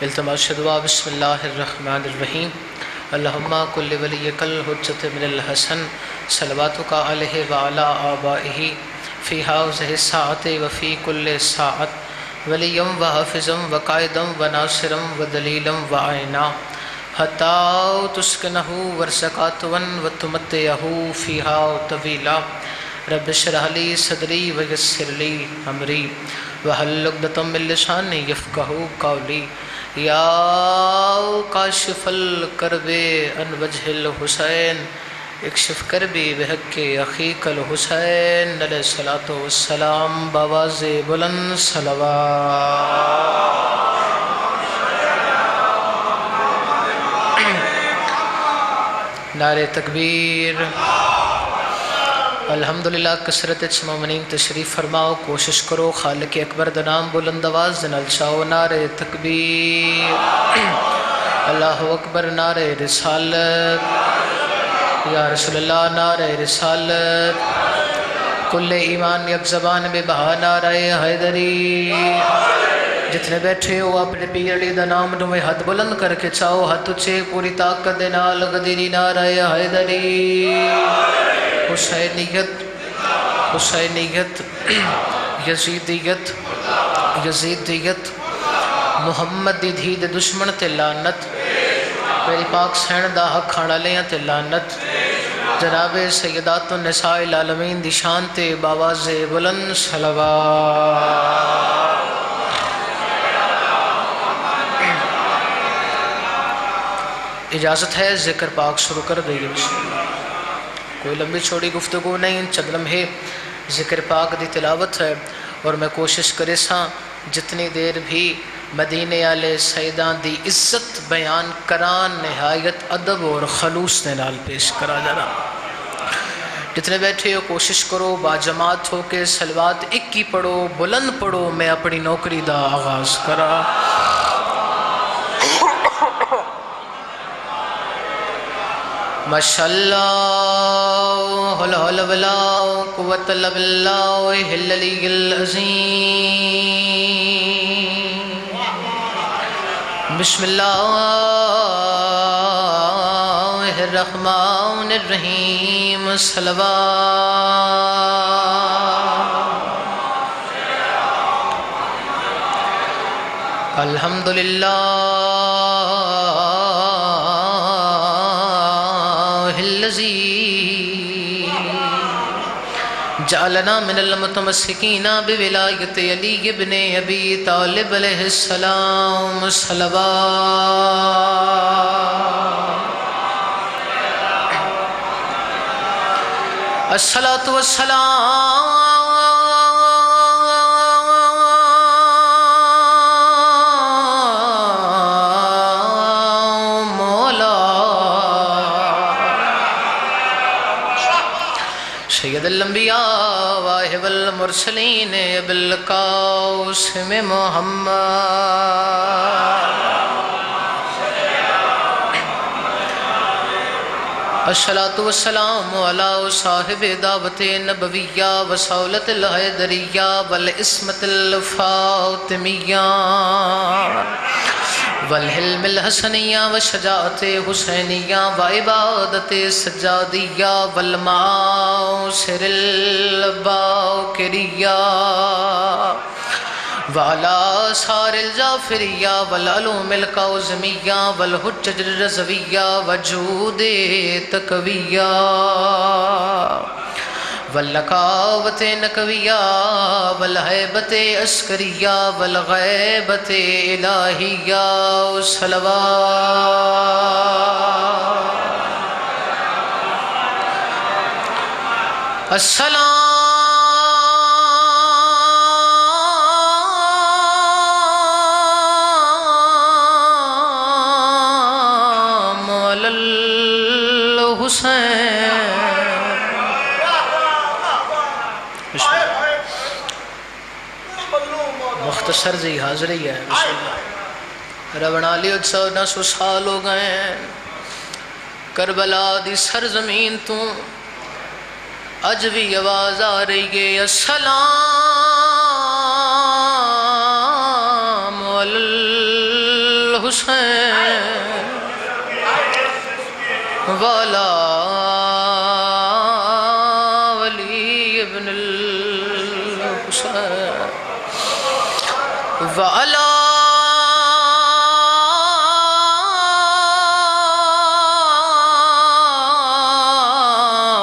التماس دعا بسم اللہ الرحمن الرحیم اللہم کل ولیک الحجت من الحسن صلواتک علیہ وعلی آبائہ فی ہذہ الساعۃ وفی کل ساعۃ ولیا وحافظا وقائدا وناصرا ودلیلا وعینا حتی تسکنہ ورزقاتوا وتمتعہ فیہا طویلا رب اشرح لی صدری ویسر لی امری واحلل عقدۃ من لسانی یفقہوا قولی یا کاشف الکرب عن وجہ الحسین اکشف کربی بحق اخیک الحسین علیہ الصلاۃ والسلام بآواز بلند صلوات۔ نعرہ تکبیر۔ الحمدللہ کثرت مومنین تشریف فرماؤ، کوشش کرو خالق اکبر دا نام بلند آواز نال چاہو۔ نعرہ تکبیر، اللہ اکبر، نعرہ رسالت، یا رسول اللہ، نعرہ رسالت، کل ایمان یک زبان بے بہا، نعرہ حیدری۔ جتنے بیٹھے ہو اپنے پیر علی دا نام نوے ہاتھ بلند کر کے چاہو، ہاتھ اچھے پوری طاقت دے نال غدیری، نعرہ حیدری۔ حسینیت، حسینیت، یزیدیت، یزیدیت، محمد دی دھی دے دشمن تے لعنت، میری پاک سین دا حق کھانا لیاں تے لعنت، جناب سیدات النساء العالمین دی شان تے باواز بلند صلوات۔ اجازت ہے ذکر پاک شروع کر دئیے، بسم اللہ۔ کوئی لمبی چھوڑی گفتگو نہیں، چند لمحے ذکر پاک دی تلاوت ہے، اور میں کوشش کرے ساں جتنی دیر بھی مدینے والے سیدان دی عزت بیان کران نہایت ادب اور خلوص نے نال پیش کرا جانا۔ جتنے بیٹھے ہو کوشش کرو باجماعت ہو کے صلوات ایک ہی پڑھو، بلند پڑھو، میں اپنی نوکری دا آغاز کرا۔ ماشاءاللہ لا حول ولا قوت الا باللہ العلی العظیم۔ بسم اللہ الرحمن الرحیم، صلوات۔ الحمدللہ جعلنا من المتمسکین بولایت علی ابن ابی طالب علیہ السلام، صلوات۔ الصلاۃ والسلام سید الانبیاء واہب المرسلین بالقاسم محمد۔ الصلاۃ والسلام علی صاحب دعوت نبویہ وصولت الحیدریہ والعصمت الفاطمیہ والحلم الحسنیہ وشجاعت حسینیہ وعبادت سجادیہ والمعاصر الباکریہ وعلی آثار الجعفریہ والعلوم الکاظمیہ والحجج الرضویہ وجود تقویہ واللقاوت نقویہ والحیبت عسکریہ والغیبت الہیہ، صلوات۔ السلام علی الحسین۔ مختصر زی حاضری ہے، بسم اللہ۔ رونا لیو 1400 سال ہو گئے کربلا دی سرزمین تو اج بھی آواز آ رہی ہے السلام علی الحسین والا ولی ابن الحسین وعلا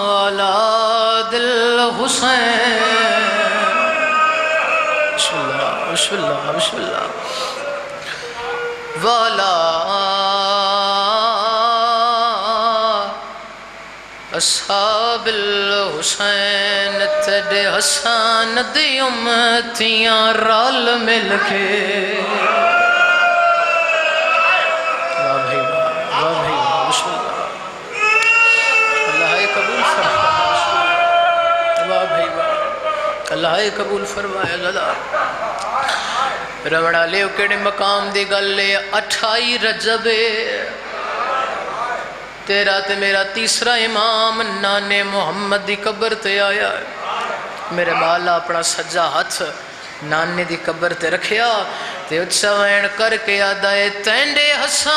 اولاد الحسین بسم اللہ بسم اللہ بسم اللہ والا اصحاب الحسین تیرے حسین دی امتیاں رال مل کے واہ بھائی واہ بھائی بسم اللہ اللہ قبول فرمائے واہ بھائی واہ اللہ قبول فرمائے زدہ روڑا لے کڑے مقام دی گل لے 28 رجب تیرا تے میرا تیسرا امام نانے محمد دی قبر تے آیا ہے میرے مولا اپنا سجا ہاتھ نانے دی قبر تے رکھیا تے اچھا وین کر کے آدھائے تینڈے حسان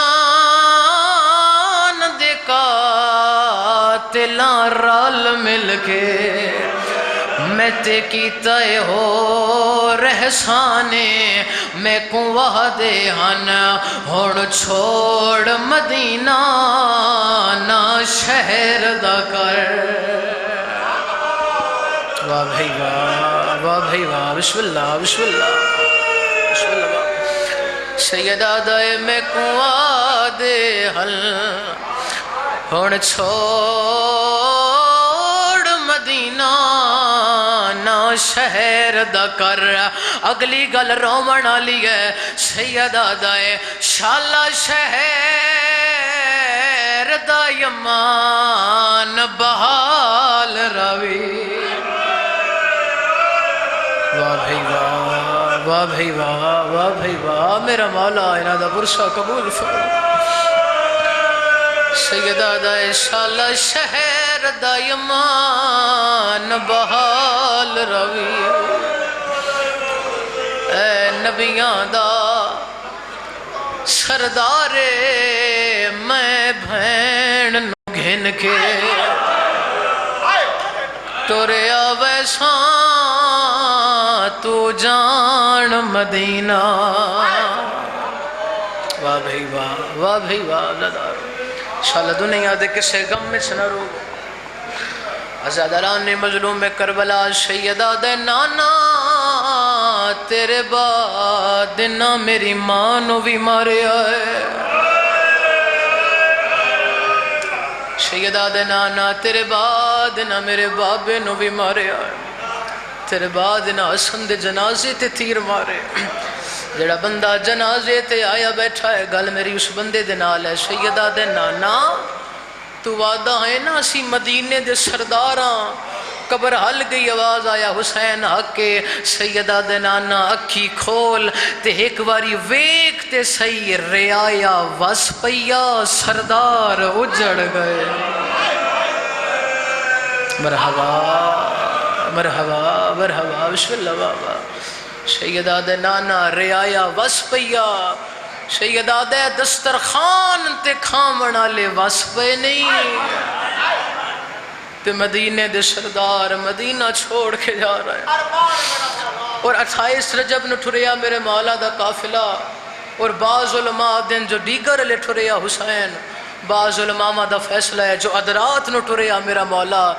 دے قاتلاں رال مل کے میں تے کیتا ہو رہسانے میں کو وعدے ہن ہن چھوڑ مدینہ نہ شہر دا کر واہ بھائی واہ بھائی واہ بسم اللہ بسم اللہ بسم اللہ سیدہ دائے میں کو وعدے ہن ہن چھوڑ مدینہ شہر دا کر اگلی گل رومن والی ہے سیدہ دائے شالا شہر دا یمان بحال روی واہ بھائی واہ واہ بھائی واہ واہ بھائی واہ میرا مولا انہاں دا برسا قبول فرما سیدہ دائے شالا شہر دا یمان بحال روی اے نبیاں دا سردارے میں بھین نو گھن کے توریا ویساں تو جان مدینہ واہ بھائی واہ بھائی واہ زدار شاءاللہ دنیا دے کسے غم میں سنرو عزادران مظلوم کربلا سیدہ دے نانا تیرے بعد نہ میری ماں نو بھی مارے آئے سیدہ دے نانا تیرے بعد نہ میرے بابے نو بھی مارے آئے تیرے بعد نہ حسن دے جنازے تے تیر مارے جڑا بندہ جنازے تے آیا بیٹھا ہے گل میری اس بندے دے نال ہے سیدہ دے نانا تو وعدہ ہے نا اسی مدینے دے سرداراں قبر حل گئی آواز آیا حسین حق کے سیدہ دے نانا اکھی کھول تے ایک باری ویک تے سی ریایا وس پیا سردار اجڑ گئے مرحبا مرحبا مرحبا بسم اللہ بابا سیدہ دے نانا ریایا وس پیا سیدہ دے دسترخان تے کھامنا لے وس پے نہیں تے مدینے دے سردار مدینہ چھوڑ کے جا رہا ہے اور 28 رجب نو ٹھریا میرے مولا دا قافلہ اور بعض علماء دن جو دیگر لے ٹھریا حسین بعض علماء دا فیصلہ ہے جو ادھرات نو ٹریا میرا مولا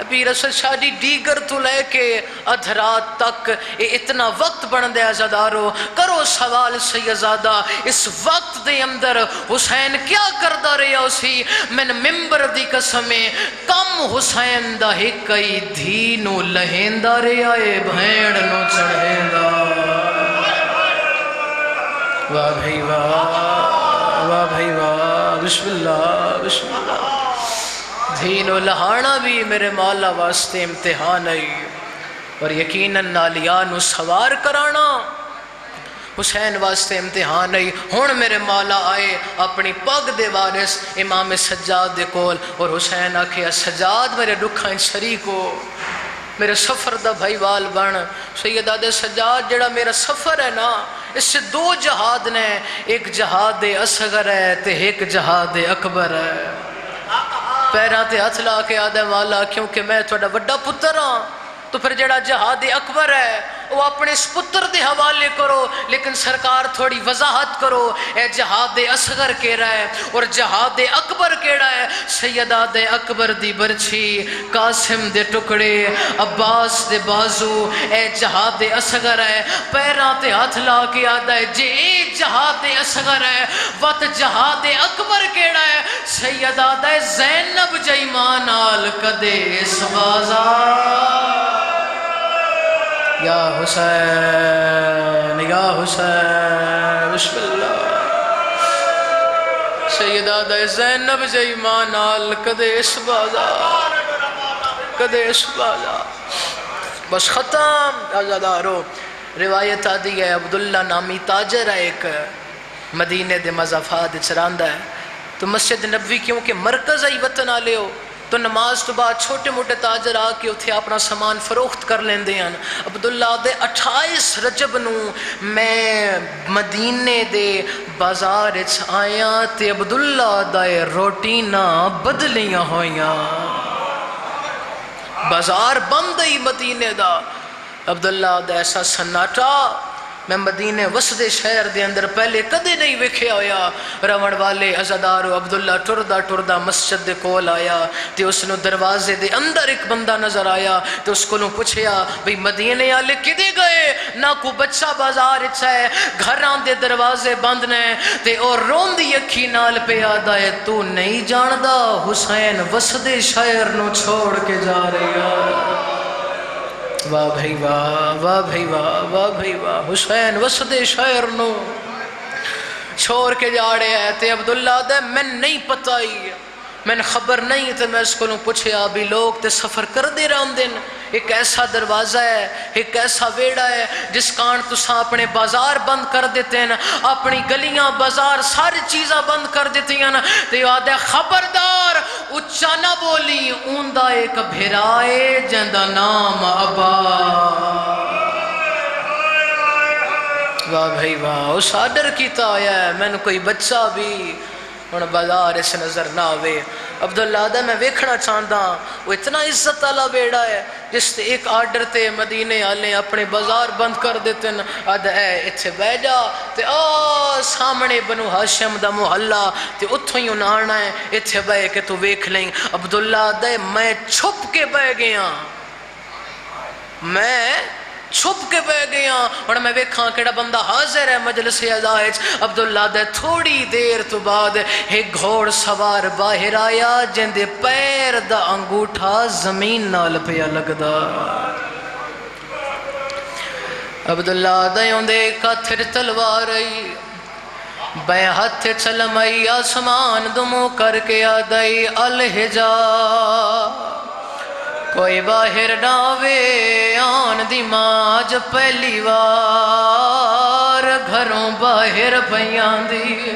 پیر اسد شاہ جی دیگر تو لے کے ادھرات تک اتنا وقت بن دے عزادارو کرو سوال سیدزادہ اس وقت دے اندر حسین کیا کردہ رہا اسی من ممبر دی قسمیں کم حسین دا ہکئی دھی نو لہندہ رہا اے بھینڈ نو چڑھیندہ واہ بھائی واہ بھائی واہ بسم اللہ بسم اللہ دین و لہانا بھی میرے مولا واسطے امتحان ہے اور یقیناً نالیانو سوار کرانا حسین واسطے امتحان نہیں. ہن میرے مولا آئے اپنی پگ دے وارث امام سجاد دے کول اور حسین آکھیا سجاد میرے دکھاں شریک ہو، میرے سفر دا بھائی وال بن. سیدہ دے سجاد جڑا میرا سفر ہے نا اس سے دو جہاد نے، ایک جہاد اصغر ہے تے ایک جہاد اکبر ہے. پیراں تے ہاتھ لا کے آدھے والا کیونکہ میں تھوڑا بڑا پتر ہاں تو پھر جڑا جہاد اکبر ہے وہ اپنے اس پتر دے حوالے کرو، لیکن سرکار تھوڑی وضاحت کرو اے جہاد اصغر کیڑا ہے اور جہاد اکبر کیڑا ہے. سیدہ دے اکبر دی برچھی، قاسم دے ٹکڑے، عباس دے بازو، اے جہاد اصغر ہے. پیراں تے ہاتھ لا کے آدھا ہے جے اے جہاد اصغر ہے وقت جہاد اکبر کیڑا ہے. سیدہ دے زینب جیمان آل کدے اس بازار یا حسین یا حسین بسم اللہ. سیدہ دے زینب جیمان آل کدے اس بازار کدے اس بازار. بس ختم. آزادارو روایت آدھی ہے عبداللہ نامی تاجر ہے ایک مدینے دے مضافات چراندہ ہے تو مسجد نبوی کیونکہ مرکز ہی وطن آلے ہو تو نماز تو بعد چھوٹے موٹے تاجر آ کے اتھے اپنا سامان فروخت کر لیندے ہیں. عبداللہ دے 28 رجب نو میں مدینے دے بازار آیا تے عبداللہ دے روٹینہ بدلیاں ہویاں. بازار بند ہی مدینے دا. عبداللہ دا ایسا سناٹا میں مدینے وسدے شہر دے اندر پہلے کدے نہیں ویکھیا ہویا. روڑ والے عزادارو عبداللہ ٹردہ ٹردہ مسجد دے کول آیا تے اس نو دروازے دے اندر ایک بندہ نظر آیا تے اس کو نو پوچھیا بھئی مدینے والے کدے گئے نہ کو بچہ بازار اچھا ہے گھراں دے دروازے بند نے تے اور روندی اکھی نال پہ آدھا ہے تو نہیں جاندا حسین وسدے شہر نو چھوڑ کے جا رہا. واہ بھائی واہ واہ بھائی واہ واہ بھائی واہ. حسین وسدے شہر نو چھوڑ کے جا رہے ہیں تے عبداللہ دے میں نہیں پتہ ہی میں خبر نہیں تے میں اس کو پوچھیا بھی لوگ تے سفر کر دے رہا دن. ایک ایسا دروازہ ہے ایک ایسا ویڑا ہے جس کان تساں اپنے بازار بند کر دیتے ہیں اپنی گلیاں بازار ساری چیزاں بند کر دیتی ہیں تے یاد ہے خبردار اچھا نہ بولی اوندا ایک بھیرائے جندہ نام ابا. واہ بھائی واہ. اس آڈر کیتا آیا ہے میں نے کوئی بچہ بھی ان بازار اس نظر نہ ہوئے. عبداللہ دا میں ویکھنا چاہتا وہ اتنا عزت والا بیڑا ہے جس تے ایک آرڈر تے مدینے والے اپنے بازار بند کر دیتے ہیں. آدھا اے اتھے بہ جا تے سامنے بنو ہاشم دا محلہ تے اتھوں ہی انہاں آنا ہے اتھے بہ کے تو ویکھ لیں. عبداللہ دا میں چھپ کے بہ گیا میں چھپ کے بہ گیا اور میں ویکھاں کیڑا بندہ حاضر ہے مجلس عزائج. عبداللہ دے تھوڑی دیر تو بعد ایک گھوڑ سوار باہر آیا جن دے پیر دا انگوٹھا زمین نال پیا لگدا. عبداللہ دے اندے کاتھر تلوار آئی بے ہاتھ چلمائی آسمان دمو کر کے آدائی الہجا کوئی باہر ناوے آن دی ماج پہلی وار گھروں باہر پیان دی.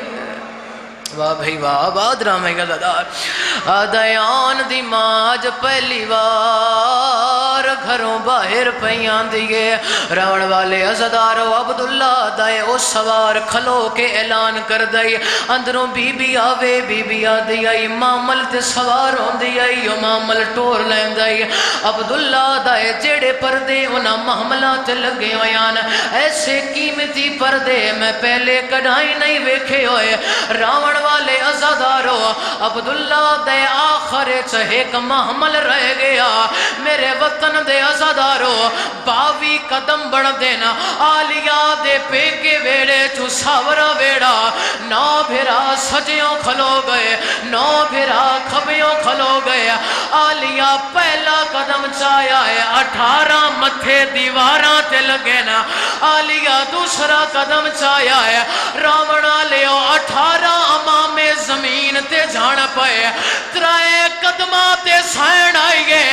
واہ بھائی واہ بادرہ میں گزدار. آدھیان دی ماج پہلی وار گھروں باہر پیان دیئے. روڑ والے عزدارو عبداللہ دائے او سوار کھلو کے اعلان کر دائی اندروں بی بی آوے بی بی آدھی آئی مامل تے سوار ہوں دی آئی مامل ٹور لین دائی. عبداللہ دائے جیڑے پردے انہاں محملات لگے ہویان ایسے قیمتی پردے میں پہلے کڑھائی نہیں ویکھے ہوئے. راوڑ والے عزادارو عبداللہ دے آخر ایک محمل رہ گیا میرے وطن دے عزادارو 22 قدم بڑھ دینا آلیا دے پیکے ویڑے تو ساورا ویڑا 9 بھیرا سجیوں کھلو گئے 9 بھیرا کھبیوں کھلو گئے. آلیا پہلا قدم چایا ہے 18 متھے دیواراں تے لگے نا. آلیا دوسرا قدم چایا ہے راوڑا لیو 18 امام زمین تے جھان پائے 3 قدمہ تے سائن آئیے.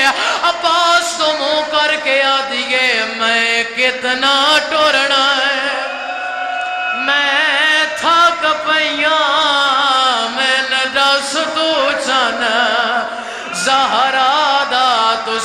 عباس تو منہ کر کے آدھیے میں کتنا ٹورنا ہے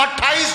28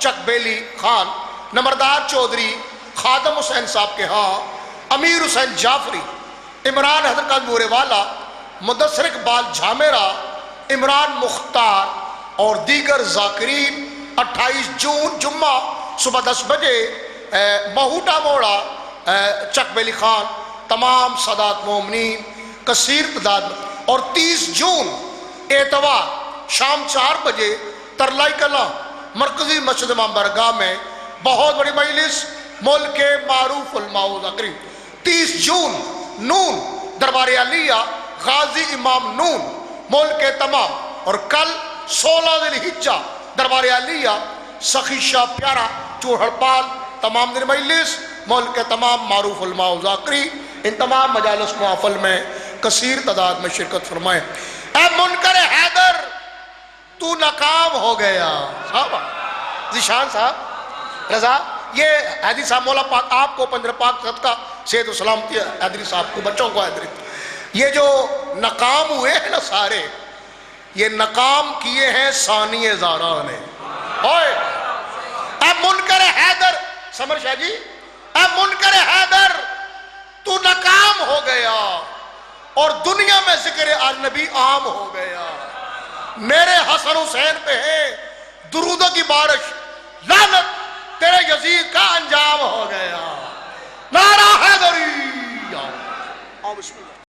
چکبیلی خان، نمبردار چودھری خادم حسین صاحب کے ہاں، امیر حسین جعفری، عمران حضرت کا نورے والا، مدثر اقبال جھامیرا، عمران مختار اور دیگر ذاکرین 28 جون جمعہ صبح 10 بجے مہوٹا موڑا چکبیلی خان، تمام سادات مومنین کثیر تعداد میں، اور 30 جون اتوار شام 4 بجے ترلائی کلاں مرکزی مسجد امام برگاہ میں بہت بڑی مجلس، ملک کے معروف علماء و ذاکرین۔ 30 جون نون دربار علیہ غازی امام نون ملک کے تمام، اور کل 16 ذی الحجہ دربار علیہ سخی شاہ پیارا چوہڑپال تمام دن مجلس، ملک کے تمام معروف علماء و ذاکرین ان تمام مجالس محافل میں کثیر تعداد میں شرکت فرمائیں۔ اے منکر حیدر تو ناکام ہو گیا۔ صاحب ذیشان صاحب رضا، یہ حیدری صاحب مولا پاک آپ کو پنجر پاک صدقہ صحت و سلامتی حیدری صاحب کو، بچوں کو حیدری، یہ جو ناکام ہوئے ہیں نا سارے، یہ ناکام کیے ہیں ثانی زارا نے۔ اوئے اے منکر حیدر، سمر شاہ جی، اے منکر حیدر تو ناکام ہو گیا اور دنیا میں ذکر اجنبی عام ہو گیا۔ میرے حسن حسین پہ ہے درودوں کی بارش، لعنت تیرے یزید کا انجام ہو گیا۔ نعرہ حیدری، آؤ بسم اللہ۔